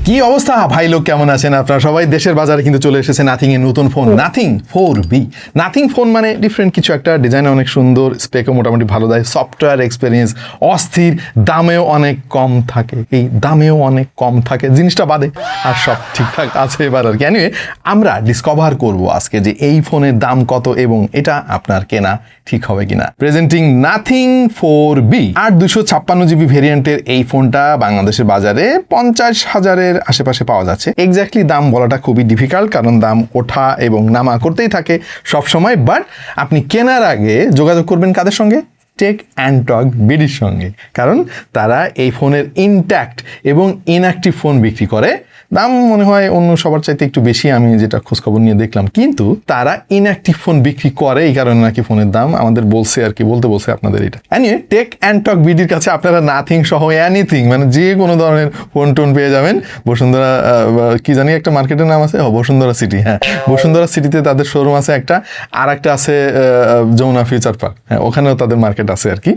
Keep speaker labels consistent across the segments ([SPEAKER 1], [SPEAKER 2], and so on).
[SPEAKER 1] কি অবস্থা ভাই লোক, কেমন আছেন আপনারা সবাই? দেশের বাজারে কিন্তু চলে এসেছে নাথিং এর নতুন phone nothing 4B। Nothing phone মানে ডিফারেন্ট কিছু একটা, ডিজাইন অনেক সুন্দর, স্পেকও মোটামুটি ভালো দেয়, সফটওয়্যার এক্সপিরিয়েন্স অস্থির, দামেও অনেক কম থাকে। এই দামেও অনেক কম থাকে জিনিসটা বাদে আর সব ঠিকঠাক আছে এবার আর কি। এনিওয়ে আমরা ডিসকভার করব আজকে যে এই ফোনের দাম কত এবং এটা আপনার কেনা ঠিক হবে কিনা। প্রেজেন্টিং নাথিং 4B 8/256GB ভেরিয়েন্টের এই ফোনটা বাংলাদেশের বাজারে 50,000-এর আশেপাশে পাওয়া যাচ্ছে। এক্স্যাক্টলি দাম বলাটা খুবই ডিফিকাল্ট, কারণ দাম ওঠা এবং নামা করতেই থাকে সব সময়। বাট আপনি কেনার আগে যোগাযোগ করবেন কাদের সঙ্গে? টেক অ্যান্ড টক বিডির সঙ্গে, কারণ তারা এই ফোনের ইনট্যাক্ট এবং ইনঅ্যাক্টিভ ফোন বিক্রি করে। দাম মনে হয় অন্য সবার চাইতে একটু বেশি, আমি যেটা খোঁজখবর নিয়ে দেখলাম, কিন্তু তারা ইনঅ্যাক্টিভ ফোন বিক্রি করে, এই কারণে নাকি ফোনের দাম আমাদের বলছে আর কি, বলতে বলছে আপনাদের এটা। এনিওয়ে টেক অ্যান্ড টক বিডির কাছে আপনারা নাথিং সহ এনিথিং মানে যে কোনো ধরনের ফোন টোন পেয়ে যাবেন। বসুন্ধরা কি জানি একটা মার্কেটের নাম আছে, বসুন্ধরা সিটি, হ্যাঁ বসুন্ধরা সিটিতে তাদের শোরুম আছে একটা, আর একটা আছে যমুনা ফিউচার পার্ক, হ্যাঁ ওখানেও তাদের মার্কেট আছে আর কি।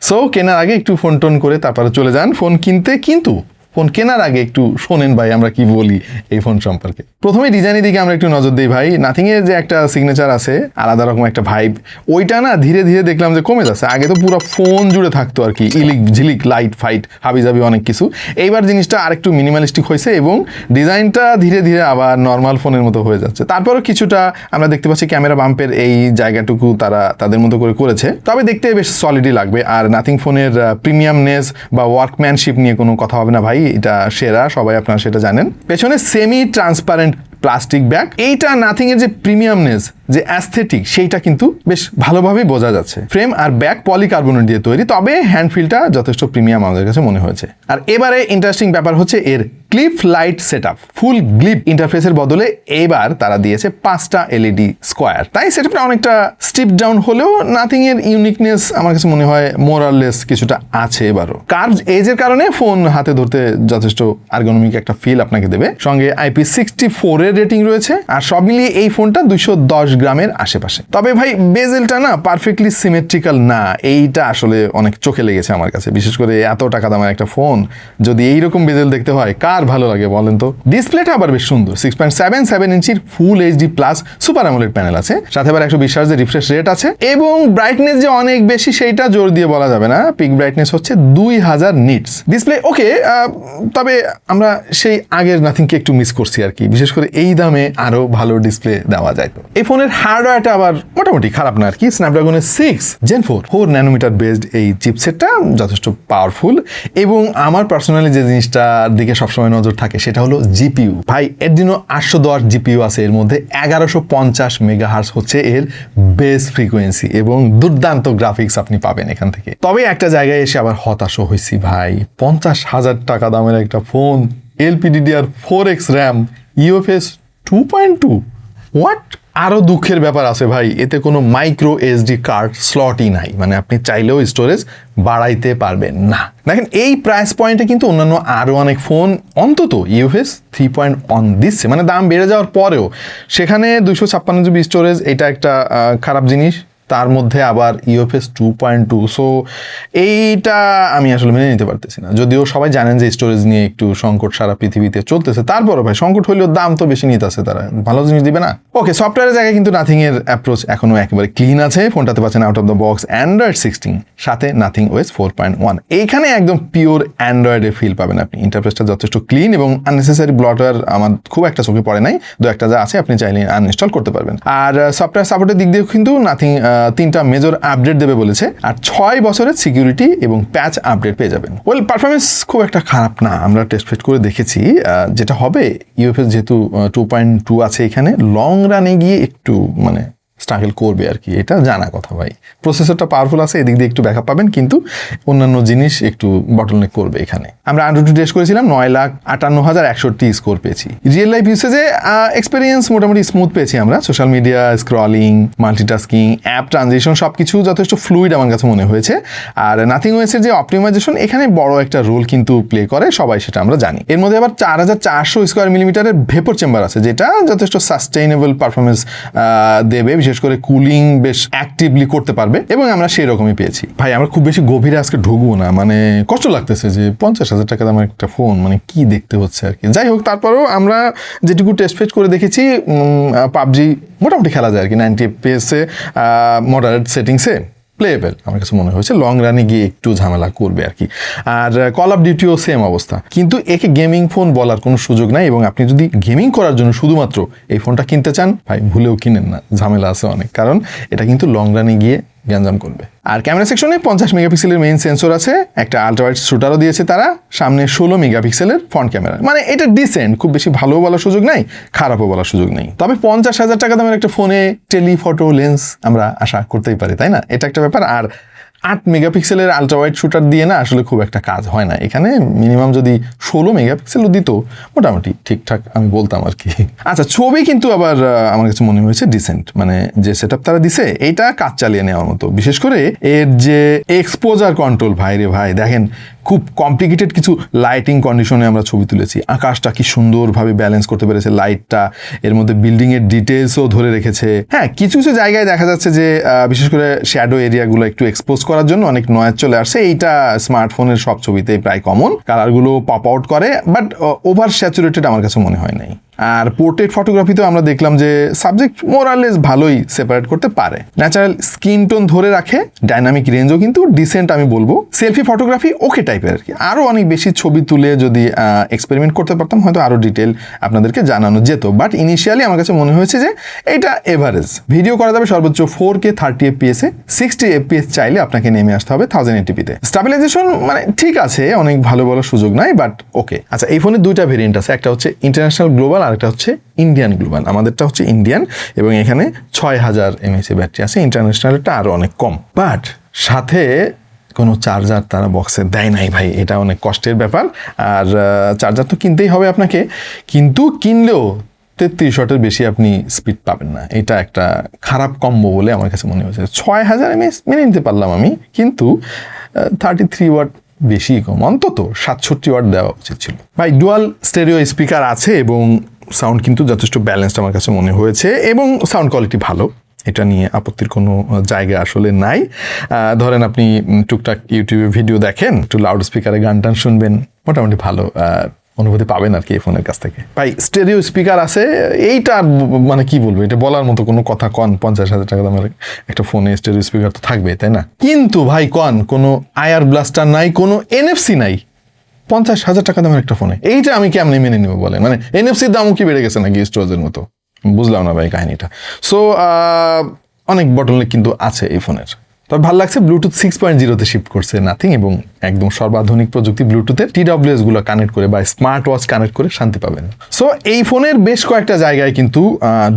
[SPEAKER 1] সো কেনার আগে একটু ফোন টোন করে তারপরে চলে যান ফোন কিনতে, কিন্তু ফোন কেনার আগে একটু শোনেন ভাই আমরা কি বলি এই ফোন সম্পর্কে। প্রথমে ডিজাইনের দিকে আমরা একটু নজর দিই ভাই। নাথিং এর যে একটা সিগনেচার আছে, আলাদা রকম একটা ভাইব, ওইটা না ধীরে ধীরে দেখলাম যে কমে যাচ্ছে। আগে তো পুরো ফোন জুড়ে থাকতো আর কি, ইলিক ঝিলিক লাইট ফাইট হাবিজাবি অনেক কিছু। এইবার জিনিসটা আরেকটু মিনিমালিস্টিক হয়েছে এবং ডিজাইনটা ধীরে ধীরে আবার নর্মাল ফোনের মতো হয়ে যাচ্ছে। তারপরও কিছুটা আমরা দেখতে পাচ্ছি ক্যামেরা বাম্পের এই জায়গাটুকু তারা তাদের মতো করে করেছে, তবে দেখতে বেশ সলিডই লাগবে। আর নাথিং ফোনের প্রিমিয়ামনেস বা ওয়ার্কম্যানশিপ নিয়ে কোনো কথা হবে না ভাই, এটা সেরা, সবাই আপনারা সেটা জানেন। পেছনে সেমি ট্রান্সপারেন্ট প্লাস্টিক ব্যাগ, এইটা নাথিং এর যে প্রিমিয়ামনেস, যে অ্যাস্থেটিক, সেইটা কিন্তু বেশ ভালোভাবেই বোঝা যাচ্ছে। ফ্রেম আর ব্যাক পলিকার্বনেট দিয়ে তৈরি, তবে হ্যান্ডফিলটা যথেষ্ট প্রিমিয়াম আমাদের কাছে মনে হয়েছে। আর এবারে ইন্টারেস্টিং ব্যাপার হচ্ছে এর ক্লিপ লাইট সেটআপ। ফুল গ্লিপ ইন্টারফেসের বদলে এবার তারা দিয়েছে 5টা এলইডি স্কোয়ার। তাই সেটআপটা অনেকটা স্টিপ ডাউন হলেও নাথিং এর ইউনিকনেস আমার কাছে মনে হয় মোরাললেস কিছুটা আছে এবারও। কার্ভ এজের কারণে ফোন হাতে ধরতে যথেষ্ট আর্গোনমিক একটা ফিল আপনাকে দেবে। সঙ্গে IP64 এর রেটিং রয়েছে, আর সব মিলিয়ে এই ফোনটা 210 গ্রামের আশেপাশে। তবে ভাই বেজেলটা না পারফেক্টলি সিমেট্রিক্যাল না, এইটা আসলে অনেক চোখে লেগেছে আমার কাছে। বিশেষ করে এত টাকা দামের একটা ফোন যদি এইরকম বেজেল দেখতে হয়, কার ভালো লাগে বলেন তো? ডিসপ্লেটা আবার বেশ সুন্দর, 6.77 ইঞ্চির full HD plus super AMOLED panel আছে, সাথে আবার 120 Hz রিফ্রেশ রেট আছে, এবং ব্রাইটনেস যে অনেক বেশি সেইটা জোর দিয়ে বলা যাবে না। পিক ব্রাইটনেস হচ্ছে 2000 নিটস। ডিসপ্লে ওকে, তবে আমরা সেই আগের নাথিংকে একটু মিস করছি আর কি। বিশেষ করে এই দামে আরো ভালো ডিসপ্লে দেওয়া যায়। তো এই ফোনের হার্ডওয়্যারটা আবার মোটামুটি খারাপ না আর কি। স্ন্যাপড্রাগনের 6 Gen 4 ন্যানোমিটার বেসড এই চিপসেটটা যথেষ্ট পাওয়ারফুল, এবং আমার পার্সোনালি যে জিনিসটার দিকে সবসময় নজর থাকে সেটা হলো জিপিইউ। ভাই Adreno 810 জিপিইউ আছে, এর মধ্যে 1150 মেগাহার্টজ হচ্ছে এর বেস ফ্রিকোয়েন্সি, এবং দুর্দান্ত গ্রাফিক্স আপনি পাবেন এখান থেকে। তবে একটা জায়গায় এসে আবার হতাশও হয়েছি ভাই, 50,000 টাকা দামের একটা phone, LPDDR4X RAM, UFS 2.2, what? আরও দুঃখের ব্যাপার আছে ভাই, এতে কোনো মাইক্রো এসডি কার্ড স্লটই নাই, মানে আপনি চাইলেও স্টোরেজ বাড়াইতে পারবেন না। দেখেন এই প্রাইস পয়েন্টে কিন্তু অন্যান্য আরও অনেক ফোন অন্তত UFS 3.1 দিচ্ছে, মানে দাম বেড়ে যাওয়ার পরেও। সেখানে 256GB স্টোরেজ, এটা একটা খারাপ জিনিস, তার মধ্যে আবার UFS 2.2। সো এইটা আমি আসলে মেনে নিতে পারতেছি না। যদিও সবাই জানেন যে স্টোরেজ নিয়ে একটু সংকট সারা পৃথিবীতে চলতেছে, তারপরও ভাই সংকট হলেও দাম তো বেশি নিতেছে, তারা ভালো জিনিস দিবে না। ওকে, সফটওয়্যারের জায়গায় কিন্তু নাথিং এর অ্যাপ্রোচ এখনো একেবারে ক্লিন আছে। ফোনটাতে পাচ্ছেন out of the box Android 16, সাথে নাথিং OS 4.1। এইখানে একদম পিওর অ্যান্ড্রয়েডের ফিল পাবেন আপনি। ইন্টারফেসটা যথেষ্ট ক্লিন এবং আননেসেসারি ব্লটওয়্যার আমার খুব একটা চোখে পড়ে নাই, দু একটা যা আছে আপনি চাইলে আনইনস্টল করতে পারবেন। আর সফটওয়্যার সাপোর্টের দিক দিয়ে কিন্তু নাথিং 3টা মেজর আপডেট দেবে বলেছে, আর 6 বছরের সিকিউরিটি এবং প্যাচ আপডেট পেয়ে যাবেন। ওয়েল, পারফরমেন্স খুব একটা খারাপ না, আমরা টেস্ট ফিট করে দেখেছি। যেটা হবে UFS যেহেতু 2.2 আছে এখানে, লং রানে গিয়ে একটু মানে স্ট্রাগল করবে আর কি, এটা জানা কথা ভাই। প্রসেসরটা পাওয়ারফুল আছে, এদিক দিয়ে একটু ব্যাকআপ পাবেন, কিন্তু অন্যান্য জিনিস একটু বটলনেক করবে এখানে। আমরা Antutu টেস্ট করেছিলাম, 9,58,160 স্কোর পেয়েছি। রিয়েল লাইফ ইউসেজে এক্সপিরিয়েন্স মোটামুটি স্মুথ পেয়েছি আমরা। Social media scrolling, multitasking, app transition সবকিছু যথেষ্ট ফ্লুইড আমার কাছে মনে হয়েছে। আর নাথিং ওএস এর যে অপটিমাইজেশন, এখানে বড় একটা রোল কিন্তু প্লে করে, সবাই সেটা আমরা জানি। এর মধ্যে আবার 4400 স্কোয়ার মিলিমিটারের ভেপর চেম্বার আছে, যেটা যথেষ্ট সাস্টেইনেবল পারফরমেন্স দেবে, বিশেষ বিশেষ করে কুলিং বেশ অ্যাক্টিভলি করতে পারবে, এবং আমরা সেই রকমই পেয়েছি। ভাই আমরা খুব বেশি গভীরে আজকে ঢুকবো না, মানে কষ্ট লাগতেছে যে 50,000 টাকা দামের একটা ফোন, মানে কি দেখতে হচ্ছে আর কি। যাই হোক, তারপরেও আমরা যেটুকু টেস্ট ফেস্ট করে দেখেছি, পাবজি মোটামুটি খেলা যায় আর কি, 90 FPS-এ মডারেট সেটিংসে প্লেয়েবল আমার কাছে মনে হয়েছে। লং রানে গিয়ে একটু ঝামেলা করবে আর কি। আর কল অফ ডিউটিও সেম অবস্থা, কিন্তু একে গেমিং ফোন বলার কোনো সুযোগ নাই। এবং আপনি যদি গেমিং করার জন্য শুধুমাত্র এই ফোনটা কিনতে চান, ভাই ভুলেও কিনেন না, ঝামেলা আছে অনেক, কারণ এটা কিন্তু লং রানে গিয়ে গ্যাঞ্জাম করবে। আর ক্যামেরা সেকশনে 50 মেগাপিক্সেলের মেইন সেন্সর আছে, একটা আল্ট্রাওয়াইড শুটারও দিয়েছে তারা, সামনে 16 মেগাপিক্সেলের ফ্রন্ট ক্যামেরা। মানে এটা ডিসেন্ট, খুব বেশি ভালোও বলার সুযোগ নাই, খারাপও বলার সুযোগ নেই। তবে 50,000 টাকা দামের একটা ফোনে টেলিফটো লেন্স আমরা আশা করতেই পারি, তাই না? এটা একটা ব্যাপার। আর 8 মেগাপিক্সেলের আল্ট্রাওয়াইড শুটার দিয়ে না আসলে খুব একটা কাজ হয় না এখানে। মিনিমাম যদি 16 মেগাপিক্সেলও দিত মোটামুটি ঠিকঠাক আমি বলতাম আর কি। আচ্ছা, ছবি কিন্তু আবার আমার কাছে মনে হয়েছে ডিসেন্ট, মানে যে সেটআপ তারা দিছে এইটা কাজ চালিয়ে নেওয়ার মতো। বিশেষ করে এর যে এক্সপোজার কন্ট্রোল, ভাই রে ভাই, দেখেন খুব কমপ্লিকেটেড কিছু লাইটিং কন্ডিশনে আমরা ছবি তুলেছি। আকাশটা কি সুন্দরভাবে ব্যালেন্স করতে পেরেছে লাইটটা, এর মধ্যে বিল্ডিং এর ডিটেলসও ধরে রেখেছে। হ্যাঁ, কিছু কিছু জায়গায় দেখা যাচ্ছে যে বিশেষ করে শ্যাডো এরিয়াগুলো একটু এক্সপোজ করার জন্য অনেক নয়েজ চলে আসছে। এইটা স্মার্টফোনের সব ছবিতেই প্রায় কমন, কালারগুলো পপ আউট করে, বাট ওভার স্যাচুরেটেড আমার কাছে মনে হয় নাই। আর পোর্ট্রেট ফটোগ্রাফিতেও আমরা দেখলাম যে সাবজেক্ট মোরালেস ভালোই সেপারেট করতে পারে, ন্যাচারাল স্কিন টোন ধরে রাখে, ডাইনামিক রেঞ্জও কিন্তু ডিসেন্ট আমি বলবো। সেলফি ফটোগ্রাফি ওকে টাইপের আর কি। আরও অনেক বেশি ছবি তুলে যদি এক্সপেরিমেন্ট করতে পারতাম হয়তো আরও ডিটেল আপনাদেরকে জানানো যেত, বাট ইনিশিয়ালি আমার কাছে মনে হয়েছে যে এটা এভারেজ। ভিডিও করা যাবে সর্বোচ্চ 4K 30 FPS-এ, 60 FPS চাইলে আপনাকে নেমে আসতে হবে 1080p-তে। স্টেবিলাইজেশন মানে ঠিক আছে, অনেক ভালো বলার সুযোগ নাই, বাট ওকে। আচ্ছা, এই ফোনের দুইটা ভেরিয়েন্ট আছে, একটা হচ্ছে ইন্টারন্যাশনাল গ্লোবাল আর একটা হচ্ছে ইন্ডিয়ান গ্লোবাল। আমাদেরটা হচ্ছে ইন্ডিয়ান এবং এখানে 6000 mAh ব্যাটারি আছে, ইন্টারন্যাশনালটা আরও অনেক কম। বাট সাথে কোনো চার্জার তারা বক্সে দেয় নাই ভাই, এটা অনেক কষ্টের ব্যাপার। আর চার্জার তো কিনতেই হবে আপনাকে, কিন্তু কিনলেও 33 ওয়াটের বেশি আপনি স্পিড পাবেন না। এটা একটা খারাপ কম্বো বলে আমার কাছে মনে হয়েছে। 6000 mAh মেনে নিতে পারলাম আমি, কিন্তু 33 ওয়াট বেশি কম, অন্তত 67 ওয়াট দেওয়া উচিত ছিল। ভাই ডুয়াল স্টেরিও স্পিকার আছে এবং সাউন্ড কিন্তু যথেষ্ট ব্যালেন্সড আমার কাছে মনে হয়েছে, এবং সাউন্ড কোয়ালিটি ভালো, এটা নিয়ে আপত্তির কোনো জায়গা আসলে নাই। ধরেন আপনি টুকটাক ইউটিউবে ভিডিও দেখেন, একটু লাউড স্পিকারে গান টান শুনবেন, মোটামুটি ভালো অনুভূতি পাবেন আর কি এই ফোনের কাছ থেকে। ভাই স্টেরিও স্পিকার আছে, এইটা মানে কি বলবো, এটা বলার মতো কোনো কথা কন? 50,000 টাকা দামের একটা ফোনে স্টেরিও স্পিকার তো থাকবে, তাই না? কিন্তু ভাই কন কোনো আইআর ব্লাস্টার নাই, কোনো এনএফসি নাই 50,000 টাকা দামের একটা ফোনে। এইটা আমি কেমনে মেনে নেবো বলেন? মানে এনএফসির দামও কি বেড়ে গেছে নাকি স্টোরেজের মতো? বুঝলাম না ভাই কাহিনীটা। সো অনেক বটলনেক কিন্তু আছে এই ফোনের। তবে ভালো লাগছে, ব্লুটুথ 6.0-তে শিফট করছে নাথিং, এবং একদম সর্বাধুনিক প্রযুক্তি ব্লুটুথের TWS গুলো কানেক্ট করে বা স্মার্ট ওয়াচ কানেক্ট করে শান্তি পাবেন। সো এই ফোনের বেশ কয়েকটা জায়গায় কিন্তু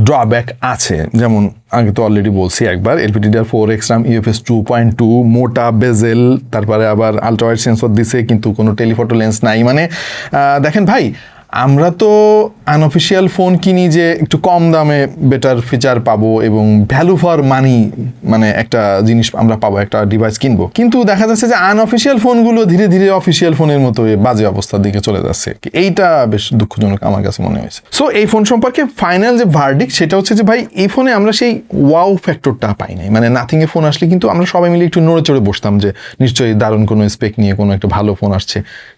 [SPEAKER 1] ড্রব্যাক আছে, যেমন আগে তো অলরেডি বলছি একবার, LPDDR4X RAM, UFS 2.2, মোটা বেজেল, তারপরে আবার আলট্রাওয়াইড সেন্সর দিছে কিন্তু কোনো টেলিফটো লেন্স নাই। মানে দেখেন ভাই, আমরা তো আনঅফিসিয়াল ফোন কিনি যে একটু কম দামে বেটার ফিচার পাবো এবং ভ্যালু ফর মানি, মানে একটা জিনিস আমরা পাবো, একটা ডিভাইস কিনবো, কিন্তু দেখা যাচ্ছে যে আনঅফিসিয়াল ফোনগুলো ধীরে ধীরে অফিসিয়াল ফোনের মতো বাজে অবস্থার দিকে চলে যাচ্ছে। এইটা বেশ দুঃখজনক আমার কাছে মনে হয়েছে। সো এই ফোন সম্পর্কে ফাইনাল যে ভার্ডিক্ট সেটা হচ্ছে যে ভাই এই ফোনে আমরা সেই ওয়াও ফ্যাক্টরটা পাই নাই। মানে নাথিং এ ফোন আসলে কিন্তু আমরা সবাই মিলে একটু নড়ে চড়ে বসতাম যে নিশ্চয়ই দারুণ কোনো স্পেক নিয়ে কোনো একটা ভালো ফোন আসছে।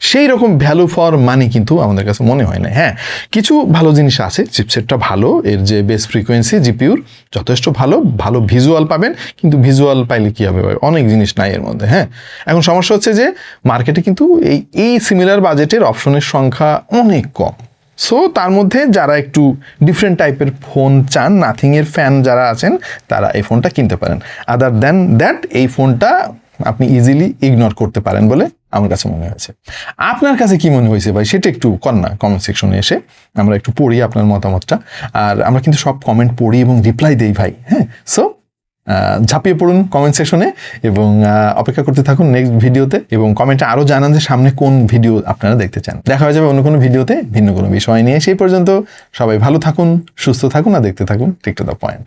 [SPEAKER 1] সেই রকম ভ্যালু ফর মানি কিন্তু আমাদের কাছে মনে হয় না। হ্যাঁ, কিছু ভালো জিনিস আছে, চিপসেটটা ভালো, এর যে বেস ফ্রিকোয়েন্সি জিপিউর যথেষ্ট ভালো, ভালো ভিজুয়াল পাবেন, কিন্তু ভিজুয়াল পাইলে কি হবে, অনেক জিনিস নাই এর মধ্যে। হ্যাঁ, এখন সমস্যা হচ্ছে যে মার্কেটে কিন্তু এই সিমিলার বাজেটের অপশনের সংখ্যা অনেক কম। সো তার মধ্যে যারা একটু ডিফারেন্ট টাইপের ফোন চান, নাথিং এর ফ্যান যারা আছেন তারা এই ফোনটা কিনতে পারেন। আদার দ্যান দ্যাট এই ফোনটা আপনি ইজিলি ইগনোর করতে পারেন বলে আমার কাছে মনে হয়েছে। আপনার কাছে কি মনে হয়েছে ভাই সেটা একটু কর না কমেন্ট সেকশনে এসে, আমরা একটু পড়ি আপনার মতামতটা। আর আমরা কিন্তু সব কমেন্ট পড়ি এবং রিপ্লাই দেই ভাই। হ্যাঁ, সো ঝাঁপিয়ে পড়ুন কমেন্ট সেকশনে এবং অপেক্ষা করতে থাকুন নেক্সট ভিডিওতে, এবং কমেন্টে আরও জানান যে সামনে কোন ভিডিও আপনারা দেখতে চান। দেখা হয়ে যাবে অন্য কোনো ভিডিওতে ভিন্ন কোনো বিষয় নিয়ে। সেই পর্যন্ত সবাই ভালো থাকুন, সুস্থ থাকুন আর দেখতে থাকুন ঠিক টু দ্য পয়েন্ট।